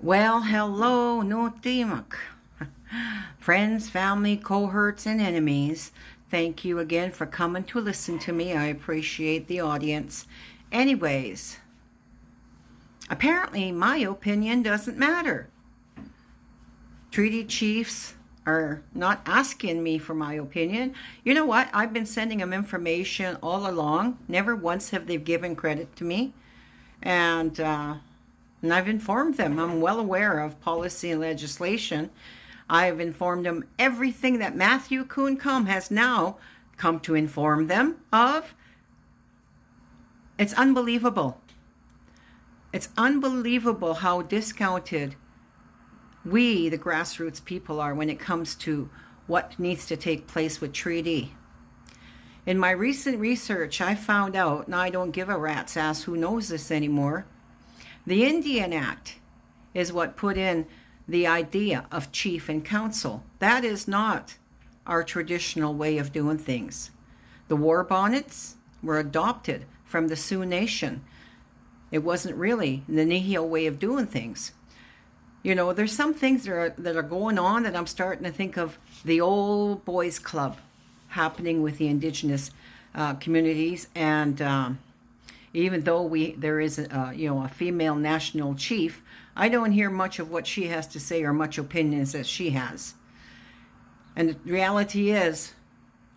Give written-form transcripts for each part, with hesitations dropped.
Well, hello, no timak. Friends, family, cohorts, and enemies, thank you again for coming to listen to me. I appreciate the audience. Anyways, apparently my opinion doesn't matter. Treaty chiefs are not asking me for my opinion. You know what? I've been sending them information all along. Never once have they given credit to me. And I've informed them. I'm well aware of policy and legislation. I've informed them everything that Matthew Kuhn-Cum has now come to inform them of. It's unbelievable. It's unbelievable how discounted we, the grassroots people, are when it comes to what needs to take place with treaty. In my recent research, I found out, and I don't give a rat's ass who knows this anymore, the Indian Act is what put in the idea of chief and council. That is not our traditional way of doing things. The war bonnets were adopted from the Sioux Nation. It wasn't really the Nihil way of doing things. You know, there's some things that are going on that I'm starting to think of the old boys club happening with the indigenous communities, and even though there is a female national chief, I don't hear much of what she has to say or much opinions that she has. And the reality is,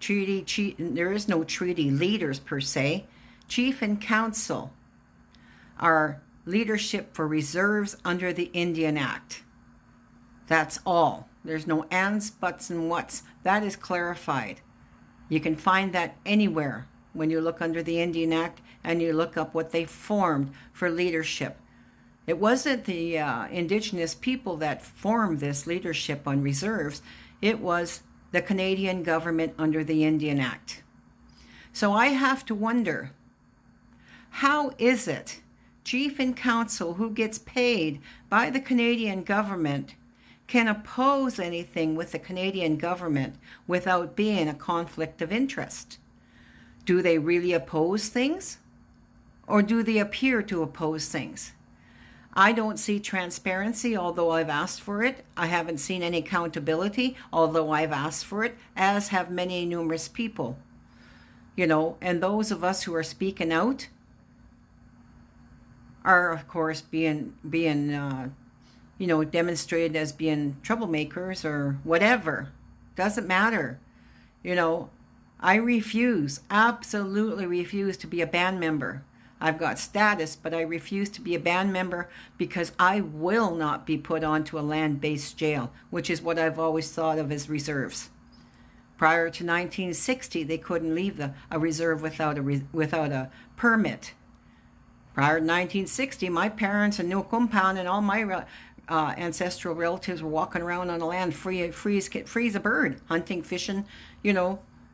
there is no treaty leaders per se. Chief and council are leadership for reserves under the Indian Act. That's all. There's no ands, buts, and whats. That is clarified. You can find that anywhere when you look under the Indian Act and you look up what they formed for leadership. It wasn't the indigenous people that formed this leadership on reserves. It was the Canadian government under the Indian Act. So I have to wonder, how is it chief and council who gets paid by the Canadian government can oppose anything with the Canadian government without being a conflict of interest? Do they really oppose things? Or do they appear to oppose things? I don't see transparency, although I've asked for it. I haven't seen any accountability, although I've asked for it, as have many numerous people. You know, and those of us who are speaking out are, of course, being demonstrated as being troublemakers or whatever. Doesn't matter. You know, I absolutely refuse to be a band member. I've got status, but I refuse to be a band member because I will not be put onto a land-based jail, which is what I've always thought of as reserves. Prior to 1960, they couldn't leave a reserve without a permit. Prior to 1960, my parents and New Compound and all my ancestral relatives were walking around on the land freeze a bird, hunting, fishing,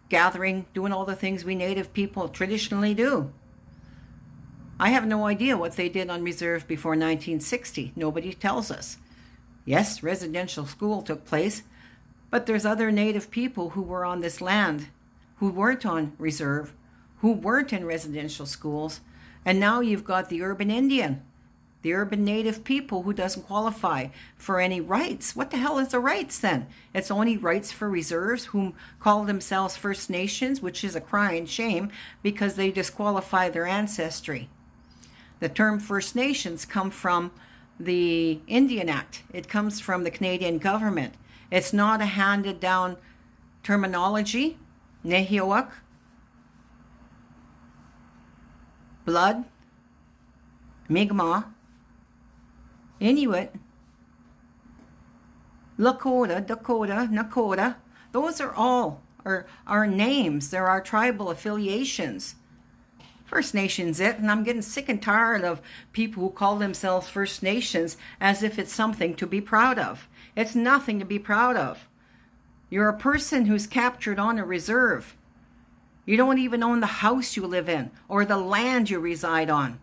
gathering, doing all the things we native people traditionally do. I have no idea what they did on reserve before 1960. Nobody tells us. Yes, residential school took place, but there's other native people who were on this land who weren't on reserve, who weren't in residential schools, and now you've got the urban Indian, the urban native people who doesn't qualify for any rights. What the hell is the rights then? It's only rights for reserves whom call themselves First Nations, which is a crying shame because they disqualify their ancestry. The term First Nations come from the Indian Act. It comes from the Canadian government. It's not a handed down terminology. Nehiawak, Blood, Mi'kmaq, Inuit, Lakota, Dakota, Nakota. Those are all our names. They're our tribal affiliations. First Nations it, and I'm getting sick and tired of people who call themselves First Nations as if it's something to be proud of. It's nothing to be proud of. You're a person who's captured on a reserve. You don't even own the house you live in or the land you reside on.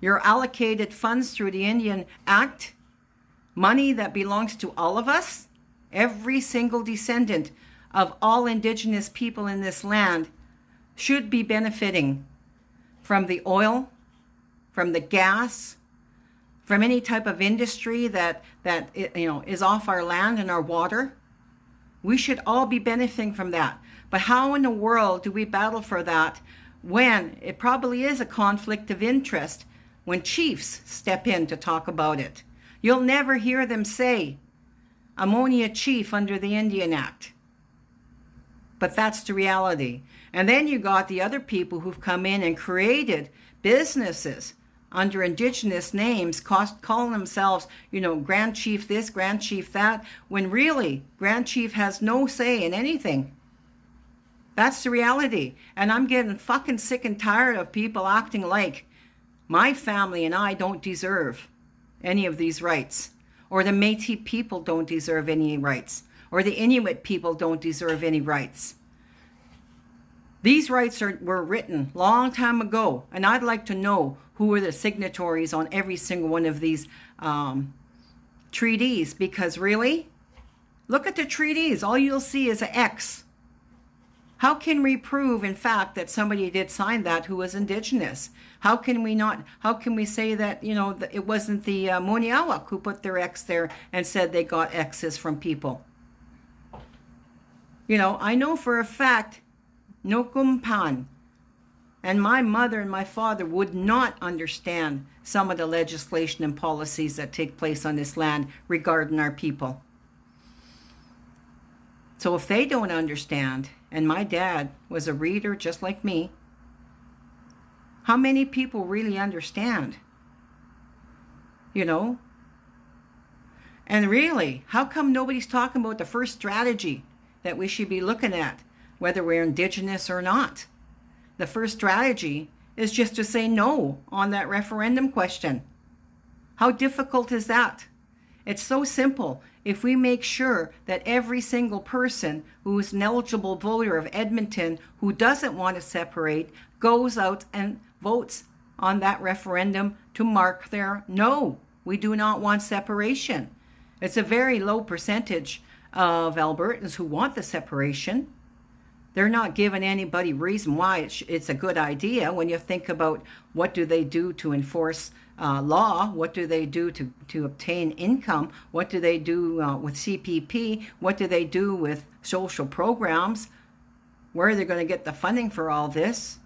You're allocated funds through the Indian Act, money that belongs to all of us. Every single descendant of all indigenous people in this land should be benefiting from the oil, from the gas, from any type of industry that is off our land and our water. We should all be benefiting from that. But how in the world do we battle for that when it probably is a conflict of interest when chiefs step in to talk about it? You'll never hear them say, "I'm only a chief under the Indian Act." But that's the reality. And then you got the other people who've come in and created businesses under Indigenous names, calling themselves, Grand Chief this, Grand Chief that, when really Grand Chief has no say in anything. That's the reality. And I'm getting fucking sick and tired of people acting like my family and I don't deserve any of these rights, or the Métis people don't deserve any rights, or the Inuit people don't deserve any rights. These rights were written long time ago, and I'd like to know who were the signatories on every single one of these treaties, because really, look at the treaties. All you'll see is an X. How can we prove, in fact, that somebody did sign that who was Indigenous? How can we say that, it wasn't the Moniawak who put their X there and said they got X's from people? I know for a fact, Nokumpan and my mother and my father would not understand some of the legislation and policies that take place on this land regarding our people. So if they don't understand, and my dad was a reader just like me, how many people really understand? And really, how come nobody's talking about the first strategy that we should be looking at, whether we're Indigenous or not? The first strategy is just to say no on that referendum question. How difficult is that? It's so simple. If we make sure that every single person who is an eligible voter of Edmonton who doesn't want to separate goes out and votes on that referendum to mark their no, we do not want separation. It's a very low percentage of Albertans who want the separation. They're not giving anybody reason why it's a good idea. When you think about what do they do to enforce law, what do they do to obtain income, what do they do with CPP, what do they do with social programs, where are they going to get the funding for all this?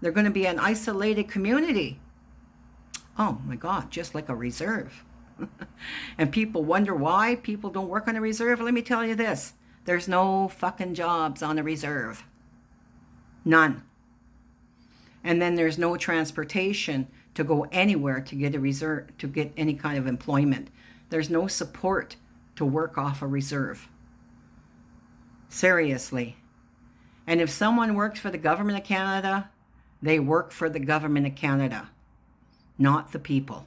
They're going to be an isolated community. Oh my God, just like a reserve. And people wonder why people don't work on a reserve. Let me tell you this. There's no fucking jobs on a reserve. None. And then there's no transportation to go anywhere to get a reserve, to get any kind of employment. There's no support to work off a reserve. Seriously. And if someone works for the government of Canada, they work for the government of Canada, not the people.